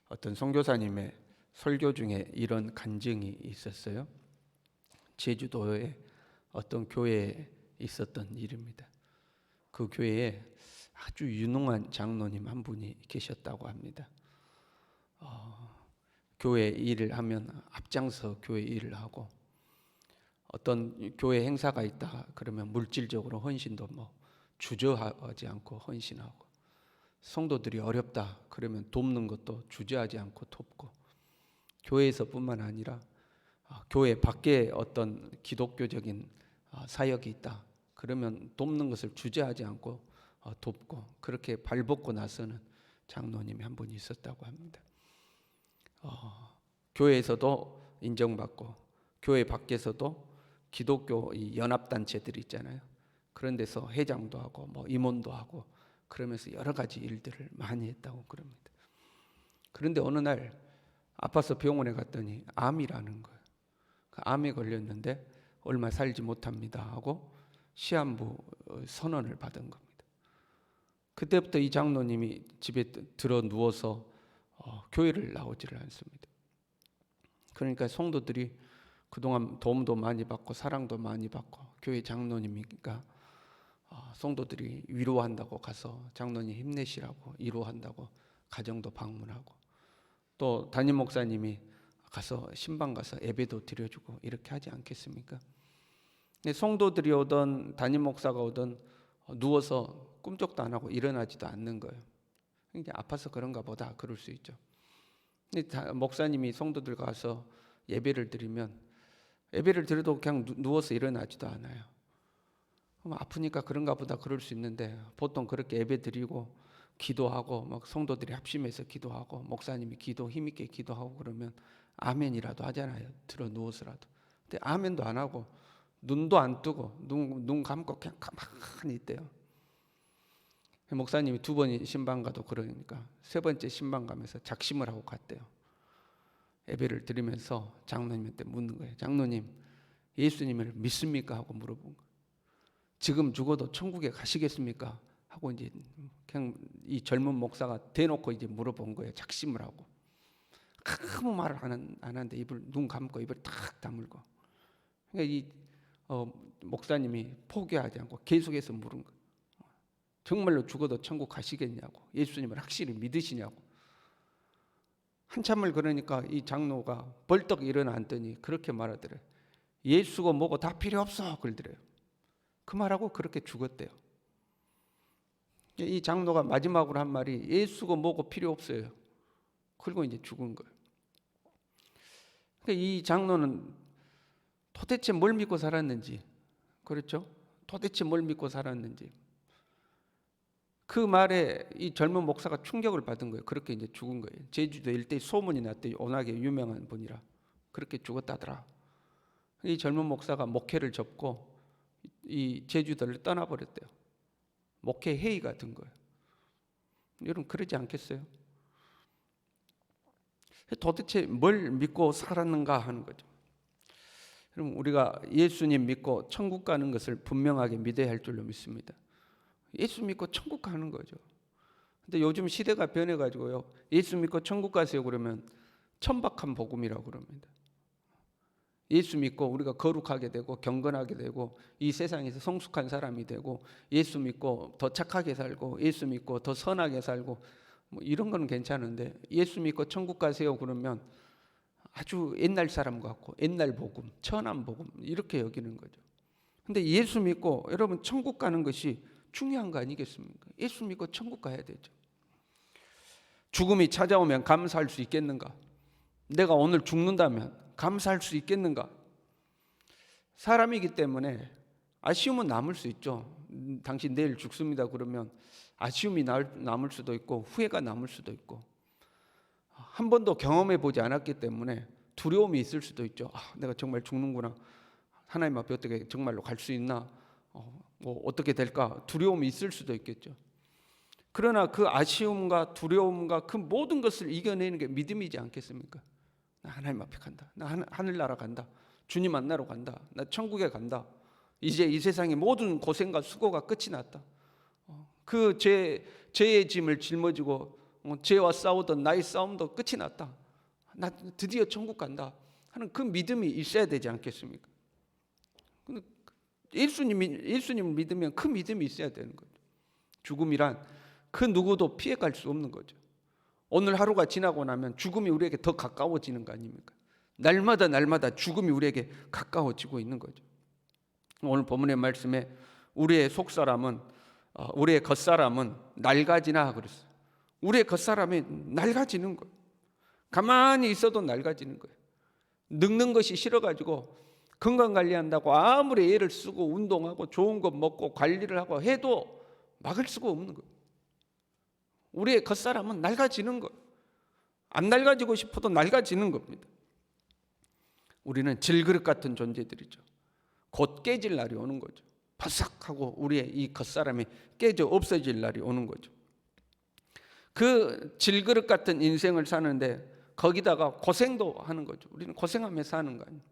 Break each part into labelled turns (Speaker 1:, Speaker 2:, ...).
Speaker 1: 어떤 선교사님의 설교 중에 이런 간증이 있었어요. 제주도의 어떤 교회에 있었던 일입니다. 그 교회에 아주 유능한 장로님 한 분이 계셨다고 합니다. 교회 일을 하면 앞장서 교회 일을 하고, 어떤 교회 행사가 있다 그러면 물질적으로 헌신도 주저하지 않고 헌신하고, 성도들이 어렵다 그러면 돕는 것도 주저하지 않고 돕고, 교회에서뿐만 아니라 교회 밖에 어떤 기독교적인 사역이 있다 그러면 돕는 것을 주저하지 않고 돕고, 그렇게 발벗고 나서는 장로님이 한 분이 있었다고 합니다. 교회에서도 인정받고 교회 밖에서도 기독교 이 연합단체들이 있잖아요. 그런 데서 회장도 하고 임원도 하고 그러면서 여러 가지 일들을 많이 했다고 그럽니다. 그런데 어느 날 아파서 병원에 갔더니 암이라는 거예요. 그 암에 걸렸는데 얼마 살지 못합니다 하고 시한부 선언을 받은 겁니다. 그때부터 이 장로님이 집에 들어 누워서 교회를 나오지를 않습니다. 그러니까 성도들이 그동안 도움도 많이 받고 사랑도 많이 받고, 교회 장로님이니까 성도들이 위로한다고 가서 장로님 힘내시라고 위로한다고 가정도 방문하고, 또 담임 목사님이 가서 신방 가서 예배도 드려주고 이렇게 하지 않겠습니까? 근데 성도들이 오든 담임 목사가 오든 누워서 꿈쩍도 안 하고 일어나지도 않는 거예요. 이제 아파서 그런가 보다 그럴 수 있죠. 근데 목사님이 성도들 가서 예배를 드리면 예배를 드려도 그냥 누워서 일어나지도 않아요. 그럼 아프니까 그런가 보다 그럴 수 있는데, 보통 그렇게 예배 드리고 기도하고 막 성도들이 합심해서 기도하고 목사님이 힘있게 기도하고 그러면 아멘이라도 하잖아요. 들어 누워서라도. 근데 아멘도 안 하고 눈도 안 뜨고 눈 감고 그냥 가만히 있대요. 목사님이 2번 신방 가도 그러니까 3번째 신방 가면서 작심을 하고 갔대요. 예배를 드리면서 장로님한테 묻는 거예요. 장로님, 예수님을 믿습니까? 하고 물어본 거예요. 지금 죽어도 천국에 가시겠습니까? 하고 이제 그냥 이 젊은 목사가 대놓고 이제 물어본 거예요. 작심을 하고. 아무 말을 안 하는데 눈 감고 입을 탁 다물고. 그러니까 이 목사님이 포기하지 않고 계속해서 물은 거예요. 정말로 죽어도 천국 가시겠냐고, 예수님을 확실히 믿으시냐고. 한참을 그러니까 이 장로가 벌떡 일어나더니 그렇게 말하더래요. 예수고 뭐고 다 필요 없어 그러더래요. 그 말하고 그렇게 죽었대요. 이 장로가 마지막으로 한 말이 예수고 뭐고 필요 없어요. 그리고 이제 죽은 거예요. 그러니까 이 장로는 도대체 뭘 믿고 살았는지, 그렇죠? 도대체 뭘 믿고 살았는지, 그 말에 이 젊은 목사가 충격을 받은 거예요. 그렇게 이제 죽은 거예요. 제주도 일대에 소문이 났대요. 워낙에 유명한 분이라. 그렇게 죽었다더라. 이 젊은 목사가 목회를 접고 이 제주도를 떠나버렸대요. 목회 회의가 든 거예요. 여러분 그러지 않겠어요? 도대체 뭘 믿고 살았는가 하는 거죠. 여러분 우리가 예수님 믿고 천국 가는 것을 분명하게 믿어야 할 줄로 믿습니다. 예수 믿고 천국 가는 거죠. 근데 요즘 시대가 변해가지고요, 예수 믿고 천국 가세요 그러면 천박한 복음이라고 그럽니다. 예수 믿고 우리가 거룩하게 되고 경건하게 되고 이 세상에서 성숙한 사람이 되고, 예수 믿고 더 착하게 살고 예수 믿고 더 선하게 살고 이런 건 괜찮은데, 예수 믿고 천국 가세요 그러면 아주 옛날 사람 같고 옛날 복음, 천한 복음 이렇게 여기는 거죠. 근데 예수 믿고 여러분 천국 가는 것이 중요한 거 아니겠습니까? 예수 믿고 천국 가야 되죠. 죽음이 찾아오면 감사할 수 있겠는가? 내가 오늘 죽는다면 감사할 수 있겠는가? 사람이기 때문에 아쉬움은 남을 수 있죠. 당신 내일 죽습니다 그러면 아쉬움이 남을 수도 있고 후회가 남을 수도 있고, 한 번도 경험해 보지 않았기 때문에 두려움이 있을 수도 있죠. 내가 정말 죽는구나. 하나님 앞에 어떻게 정말로 갈 수 있나? 어떻게 될까? 두려움이 있을 수도 있겠죠. 그러나 그 아쉬움과 두려움과 그 모든 것을 이겨내는 게 믿음이지 않겠습니까? 나 하나님 앞에 간다. 나 하늘나라 간다. 주님 만나러 간다. 나 천국에 간다. 이제 이 세상의 모든 고생과 수고가 끝이 났다. 그 죄의 짐을 짊어지고 죄와 싸우던 나의 싸움도 끝이 났다. 나 드디어 천국 간다 하는 그 믿음이 있어야 되지 않겠습니까? 예수님을 믿으면 그 믿음이 있어야 되는 거죠. 죽음이란 그 누구도 피해갈 수 없는 거죠. 오늘 하루가 지나고 나면 죽음이 우리에게 더 가까워지는 거 아닙니까? 날마다 죽음이 우리에게 가까워지고 있는 거죠. 오늘 본문의 말씀에 우리의 속사람은 우리의 겉사람은 낡아지나 그랬어요. 우리의 겉사람이 낡아지는 거예요. 가만히 있어도 낡아지는 거예요. 늙는 것이 싫어가지고 건강관리한다고 아무리 애를 쓰고 운동하고 좋은 것 먹고 관리를 하고 해도 막을 수가 없는 거예요. 우리의 겉사람은 낡아지는 거예요. 안 낡아지고 싶어도 낡아지는 겁니다. 우리는 질그릇 같은 존재들이죠. 곧 깨질 날이 오는 거죠. 바삭하고 우리의 이 겉사람이 깨져 없어질 날이 오는 거죠. 그 질그릇 같은 인생을 사는데 거기다가 고생도 하는 거죠. 우리는 고생하며 사는 거 아니에요.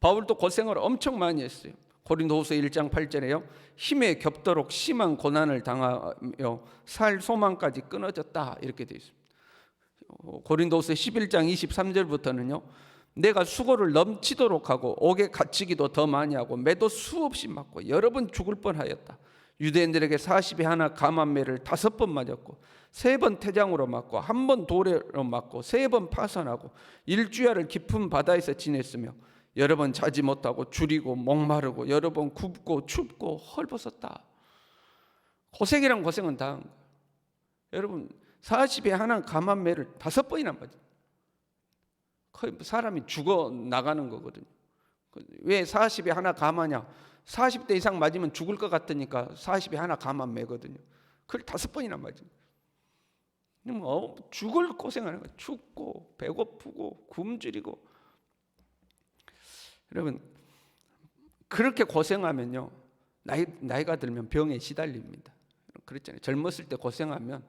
Speaker 1: 바울도 고생을 엄청 많이 했어요. 고린도후서 1장 8절에요. 힘에 겹도록 심한 고난을 당하여 살 소망까지 끊어졌다 이렇게 되어 있습니다. 고린도후서 11장 23절부터는요. 내가 수고를 넘치도록 하고 옥에 갇히기도 더 많이 하고 매도 수없이 맞고 여러 번 죽을 뻔하였다. 유대인들에게 40에 하나 감한매를 5번 맞았고 3번 태장으로 맞고 1번 돌로 맞고 3번 파선하고 일주야를 깊은 바다에서 지냈으며 여러 번 자지 못하고 줄이고 목마르고 여러 번 굽고 춥고 헐벗었다. 고생이란 고생은 당한 거예요. 여러분 40에 하나 감한매를 5번이나 맞아요. 거의 사람이 죽어 나가는 거거든요. 왜 40에 하나 감하냐? 40대 이상 맞으면 죽을 것 같으니까 40에 하나 감한 매거든요. 그걸 5번이나 맞아요. 죽을 고생하는 거예요. 춥고 배고프고 굶주리고. 여러분 그렇게 고생하면요 나이가 들면 병에 시달립니다. 그랬잖아요. 젊었을 때 고생하면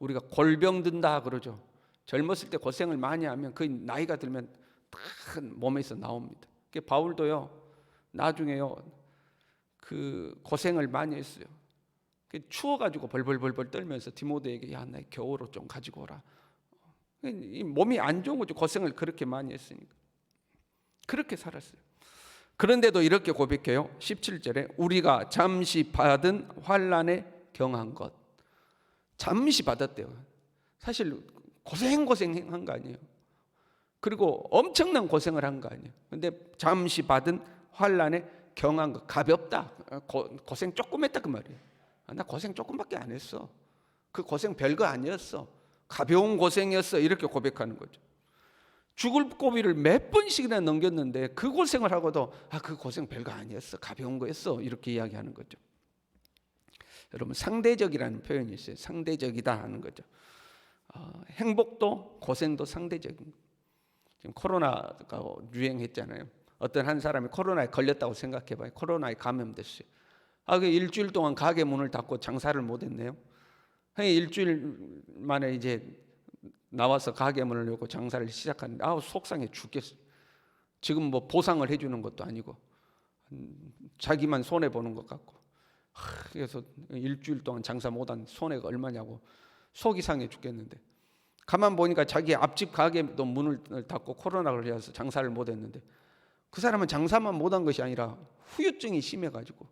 Speaker 1: 우리가 골병 든다 그러죠. 젊었을 때 고생을 많이 하면 그 나이가 들면 다 몸에서 나옵니다. 바울도요 나중에요 그 고생을 많이 했어요. 추워가지고 벌벌 떨면서 디모데에게 야 나 겨울옷 좀 가지고 오라. 이 몸이 안 좋은 거죠. 고생을 그렇게 많이 했으니까. 그렇게 살았어요. 그런데도 이렇게 고백해요. 17절에 우리가 잠시 받은 환난에 경한 것. 잠시 받았대요. 사실 고생한 거 아니에요. 그리고 엄청난 고생을 한 거 아니에요. 근데 잠시 받은 환난에 경한 것. 가볍다. 고생 조금 했다 그 말이에요. 나 고생 조금밖에 안 했어. 그 고생 별거 아니었어. 가벼운 고생이었어. 이렇게 고백하는 거죠. 죽을 고비를 몇 번씩이나 넘겼는데 그 고생을 하고도 그 고생 별거 아니었어. 가벼운 거였어. 이렇게 이야기하는 거죠. 여러분 상대적이라는 표현이 있어요. 상대적이다 하는 거죠. 행복도 고생도 상대적인. 지금 코로나가 유행했잖아요. 어떤 한 사람이 코로나에 걸렸다고 생각해봐요. 코로나에 감염됐어요. 그 일주일 동안 가게 문을 닫고 장사를 못했네요. 일주일 만에 이제 나와서 가게 문을 열고 장사를 시작하는데 속상해 죽겠어요. 지금 뭐 보상을 해주는 것도 아니고 자기만 손해 보는 것 같고 그래서 일주일 동안 장사 못한 손해가 얼마냐고 속이 상해 죽겠는데 가만 보니까 자기 앞집 가게도 문을 닫고 코로나를 걸려서 장사를 못했는데 그 사람은 장사만 못한 것이 아니라 후유증이 심해가지고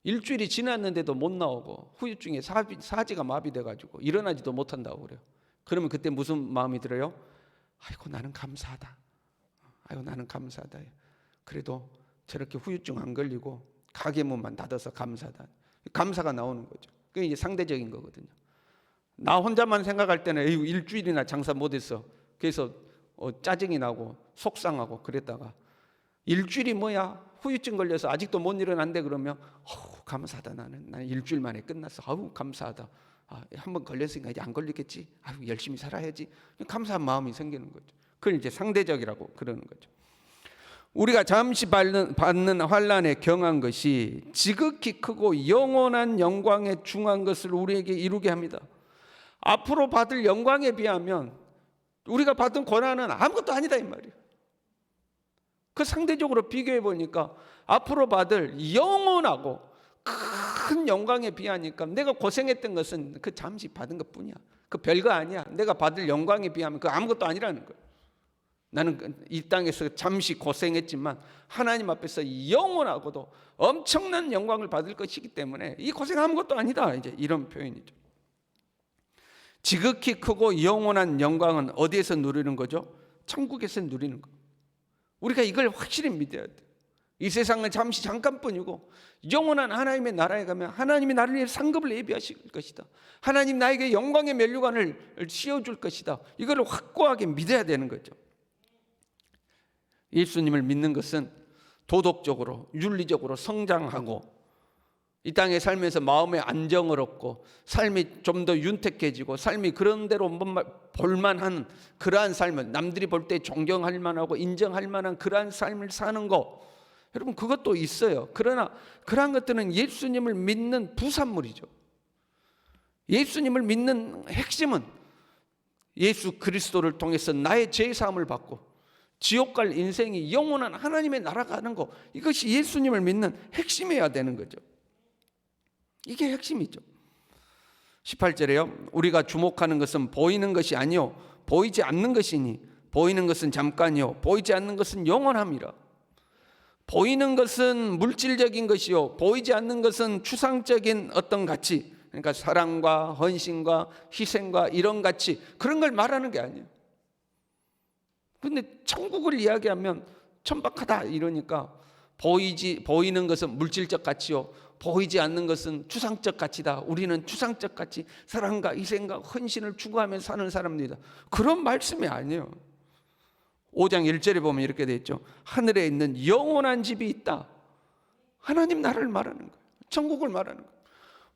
Speaker 1: 일주일이 지났는데도 못 나오고 후유증에 사지가 마비돼가지고 일어나지도 못한다고 그래요. 그러면 그때 무슨 마음이 들어요? 아이고 나는 감사하다. 아이고 나는 감사하다. 그래도 저렇게 후유증 안 걸리고 가게 문만 닫아서 감사하다. 감사가 나오는 거죠. 그게 이제 상대적인 거거든요. 나 혼자만 생각할 때는 일주일이나 장사 못했어. 그래서 짜증이 나고 속상하고 그랬다가 일주일이 뭐야? 후유증 걸려서 아직도 못 일어난대 그러면 감사하다 나는 일주일 만에 끝났어. 감사하다. 한번 걸렸으니까 이제 안 걸리겠지. 열심히 살아야지. 감사한 마음이 생기는 거죠. 그걸 이제 상대적이라고 그러는 거죠. 우리가 잠시 받는 환난에 경한 것이 지극히 크고 영원한 영광에 중한 것을 우리에게 이루게 합니다. 앞으로 받을 영광에 비하면 우리가 받은 고난은 아무것도 아니다 이 말이에요. 그 상대적으로 비교해 보니까 앞으로 받을 영원하고 큰 영광에 비하니까 내가 고생했던 것은 그 잠시 받은 것뿐이야. 그 별거 아니야. 내가 받을 영광에 비하면 그 아무것도 아니라는 거예요. 나는 이 땅에서 잠시 고생했지만 하나님 앞에서 영원하고도 엄청난 영광을 받을 것이기 때문에 이 고생 아무것도 아니다. 이제 이런 표현이죠. 지극히 크고 영원한 영광은 어디에서 누리는 거죠? 천국에서 누리는 거. 우리가 이걸 확실히 믿어야 돼. 이 세상은 잠시 잠깐뿐이고 영원한 하나님의 나라에 가면 하나님이 나를 위해 상급을 예비하실 것이다. 하나님 나에게 영광의 면류관을 씌워줄 것이다. 이걸 확고하게 믿어야 되는 거죠. 예수님을 믿는 것은 도덕적으로 윤리적으로 성장하고 이 땅에 살면서 마음의 안정을 얻고 삶이 좀 더 윤택해지고 삶이 그런 대로 볼만한 그러한 삶을 남들이 볼 때 존경할 만하고 인정할 만한 그러한 삶을 사는 거, 여러분 그것도 있어요. 그러나 그러한 것들은 예수님을 믿는 부산물이죠. 예수님을 믿는 핵심은 예수 그리스도를 통해서 나의 죄사함을 받고 지옥 갈 인생이 영원한 하나님의 나라 가는 거, 이것이 예수님을 믿는 핵심이어야 되는 거죠. 이게 핵심이죠. 18절에요. 우리가 주목하는 것은 보이는 것이 아니요 보이지 않는 것이니 보이는 것은 잠깐이요 보이지 않는 것은 영원함이라. 보이는 것은 물질적인 것이요 보이지 않는 것은 추상적인 어떤 가치, 그러니까 사랑과 헌신과 희생과 이런 가치, 그런 걸 말하는 게 아니에요. 근데 천국을 이야기하면 천박하다 이러니까 보이는 것은 물질적 가치요 보이지 않는 것은 추상적 가치다. 우리는 추상적 가치, 사랑과 희생과 헌신을 추구하며 사는 사람들이다. 그런 말씀이 아니에요. 5장 1절에 보면 이렇게 되어 있죠. 하늘에 있는 영원한 집이 있다. 하나님 나라를 말하는 거예요. 천국을 말하는 거예요.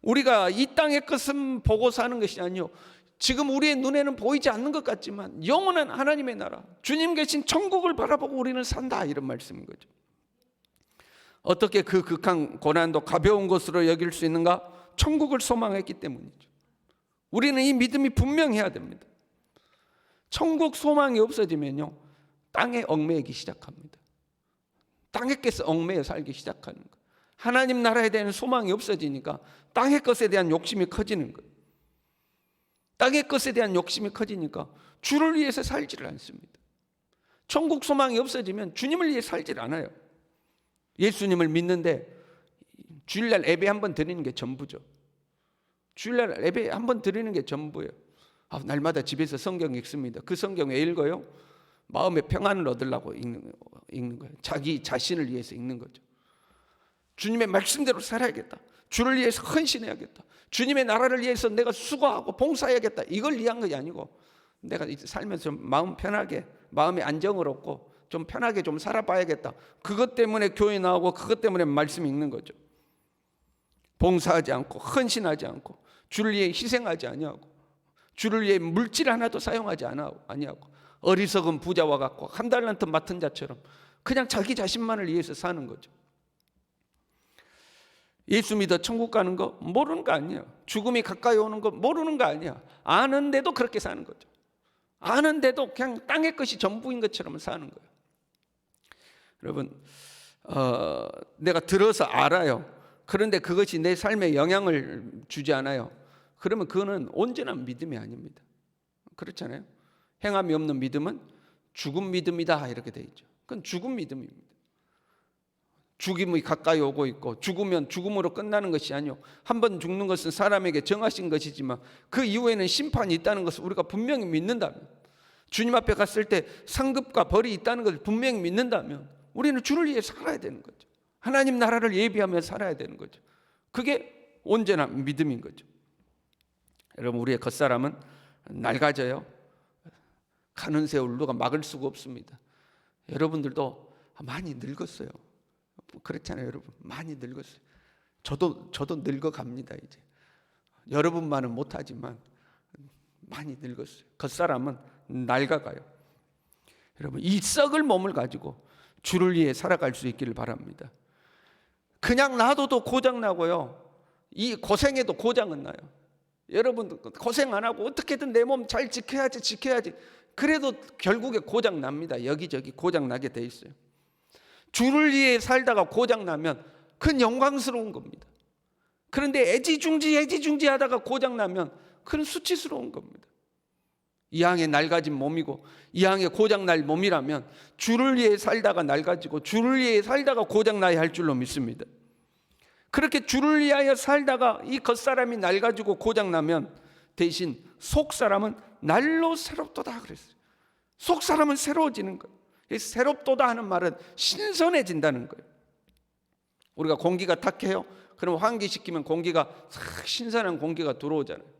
Speaker 1: 우리가 이 땅의 것은 보고 사는 것이 아니요 지금 우리의 눈에는 보이지 않는 것 같지만 영원한 하나님의 나라, 주님 계신 천국을 바라보고 우리는 산다, 이런 말씀인 거죠. 어떻게 그 극한 고난도 가벼운 것으로 여길 수 있는가? 천국을 소망했기 때문이죠. 우리는 이 믿음이 분명해야 됩니다. 천국 소망이 없어지면요 땅에 얽매이기 시작합니다. 땅의 것에 얽매여 살기 시작하는 거예요. 하나님 나라에 대한 소망이 없어지니까 땅의 것에 대한 욕심이 커지는 거예요. 땅의 것에 대한 욕심이 커지니까 주를 위해서 살지를 않습니다. 천국 소망이 없어지면 주님을 위해 살질 않아요. 예수님을 믿는데 주일날 예배 한번 드리는 게 전부죠. 주일날 예배 한번 드리는 게 전부예요. 날마다 집에서 성경 읽습니다. 그 성경 왜 읽어요? 마음의 평안을 얻으려고 읽는 거예요. 자기 자신을 위해서 읽는 거죠. 주님의 말씀대로 살아야겠다. 주를 위해서 헌신해야겠다. 주님의 나라를 위해서 내가 수고하고 봉사해야겠다. 이걸 위한 것이 아니고 내가 살면서 마음 편하게, 마음의 안정을 얻고 좀 편하게 좀 살아봐야겠다. 그것 때문에 교회 나오고 그것 때문에 말씀 읽는 거죠. 봉사하지 않고 헌신하지 않고 주를 위해 희생하지 아니하고 주를 위해 물질 하나도 사용하지 아니하고 어리석은 부자와 같고 한 달란트 맡은 자처럼 그냥 자기 자신만을 위해서 사는 거죠. 예수 믿어 천국 가는 거 모르는 거 아니에요. 죽음이 가까이 오는 거 모르는 거 아니야. 아는데도 그렇게 사는 거죠. 아는데도 그냥 땅의 것이 전부인 것처럼 사는 거예요. 여러분, 내가 들어서 알아요. 그런데 그것이 내 삶에 영향을 주지 않아요. 그러면 그거는 온전한 믿음이 아닙니다. 그렇잖아요. 행함이 없는 믿음은 죽은 믿음이다, 이렇게 돼 있죠. 그건 죽은 믿음입니다. 죽음이 가까이 오고 있고 죽으면 죽음으로 끝나는 것이 아니요 한 번 죽는 것은 사람에게 정하신 것이지만 그 이후에는 심판이 있다는 것을 우리가 분명히 믿는다면, 주님 앞에 갔을 때 상급과 벌이 있다는 것을 분명히 믿는다면 우리는 주를 위해 살아야 되는 거죠. 하나님 나라를 예비하며 살아야 되는 거죠. 그게 온전한 믿음인 거죠. 여러분, 우리의 겉사람은 낡아져요. 가는 세월 누가 막을 수가 없습니다. 여러분들도 많이 늙었어요. 그렇잖아요, 여러분. 많이 늙었어요. 저도 늙어갑니다. 이제 여러분만은 못하지만 많이 늙었어요. 겉사람은 낡아가요. 여러분, 이 썩을 몸을 가지고 주를 위해 살아갈 수 있기를 바랍니다. 그냥 놔둬도 고장나고요, 이 고생해도 고장은 나요. 여러분, 고생 안 하고 어떻게든 내 몸 잘 지켜야지 그래도 결국에 고장 납니다. 여기저기 고장 나게 돼 있어요. 주를 위해 살다가 고장 나면 그건 영광스러운 겁니다. 그런데 애지중지 하다가 고장 나면 그런 수치스러운 겁니다. 이왕에 낡아진 몸이고 이왕에 고장날 몸이라면 주를 위해 살다가 낡아지고 주를 위해 살다가 고장나야 할 줄로 믿습니다. 그렇게 주를 위하여 살다가 이 겉사람이 낡아지고 고장나면 대신 속사람은 날로 새롭도다 그랬어요. 속사람은 새로워지는 거예요. 새롭도다 하는 말은 신선해진다는 거예요. 우리가 공기가 탁해요. 그럼 환기시키면 공기가 싹 신선한 공기가 들어오잖아요.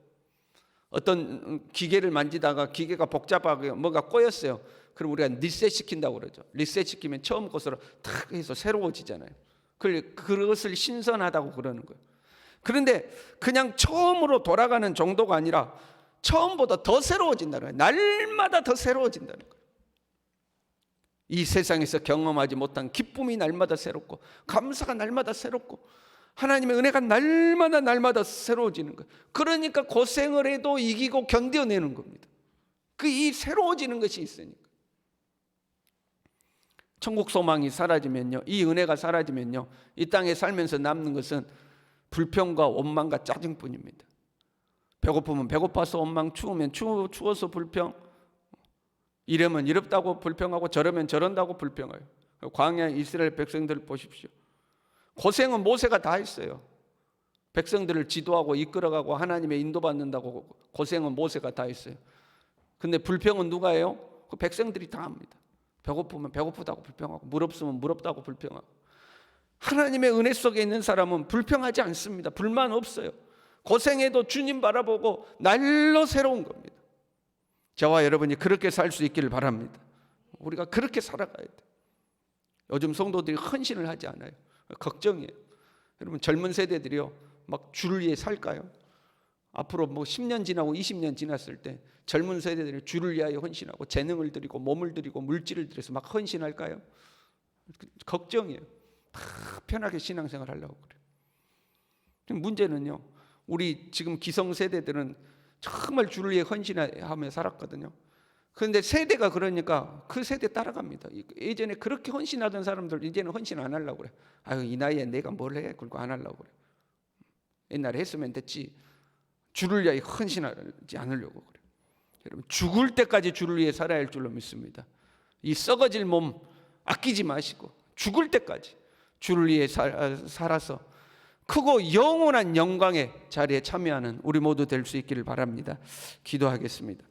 Speaker 1: 어떤 기계를 만지다가 기계가 복잡하게 뭐가 꼬였어요. 그럼 우리가 리셋 시킨다고 그러죠. 리셋 시키면 처음 것으로 탁 해서 새로워지잖아요. 그것을 신선하다고 그러는 거예요. 그런데 그냥 처음으로 돌아가는 정도가 아니라 처음보다 더 새로워진다는 거예요. 날마다 더 새로워진다는 거예요. 이 세상에서 경험하지 못한 기쁨이 날마다 새롭고 감사가 날마다 새롭고 하나님의 은혜가 날마다 새로워지는 거예요. 그러니까 고생을 해도 이기고 견뎌내는 겁니다. 이 새로워지는 것이 있으니까. 천국 소망이 사라지면요, 이 은혜가 사라지면요, 이 땅에 살면서 남는 것은 불평과 원망과 짜증뿐입니다. 배고프면 배고파서 원망, 추우면 추워서 불평, 이러면 이렇다고 불평하고 저러면 저런다고 불평해요. 광야 이스라엘 백성들 보십시오. 고생은 모세가 다 했어요. 백성들을 지도하고 이끌어가고 하나님의 인도받는다고 고생은 모세가 다 했어요. 근데 불평은 누가 해요? 그 백성들이 다 합니다. 배고프면 배고프다고 불평하고 물 없으면 물 없다고 불평하고. 하나님의 은혜 속에 있는 사람은 불평하지 않습니다. 불만 없어요. 고생해도 주님 바라보고 날로 새로운 겁니다. 저와 여러분이 그렇게 살 수 있기를 바랍니다. 우리가 그렇게 살아가야 돼요. 요즘 성도들이 헌신을 하지 않아요. 걱정이에요. 여러분 젊은 세대들이요, 막 주를 위해 살까요? 앞으로 뭐 10년 지나고 20년 지났을 때 젊은 세대들이 주를 위하여 헌신하고 재능을 드리고 몸을 드리고 물질을 들여서 막 헌신할까요? 걱정이에요. 다 편하게 신앙생활 하려고 그래요. 문제는요, 우리 지금 기성세대들은 정말 주를 위해 헌신하며 살았거든요. 그런데 세대가 그러니까 그 세대 따라갑니다. 예전에 그렇게 헌신하던 사람들 이제는 헌신 안 하려고 그래. 아유, 이 나이에 내가 뭘 해? 그러고 안 하려고 그래. 옛날에 했으면 됐지. 주를 위해 헌신하지 않으려고 그래. 여러분, 죽을 때까지 주를 위해 살아야 할 줄로 믿습니다. 이 썩어질 몸 아끼지 마시고 죽을 때까지 주를 위해 살아서 크고 영원한 영광의 자리에 참여하는 우리 모두 될 수 있기를 바랍니다. 기도하겠습니다.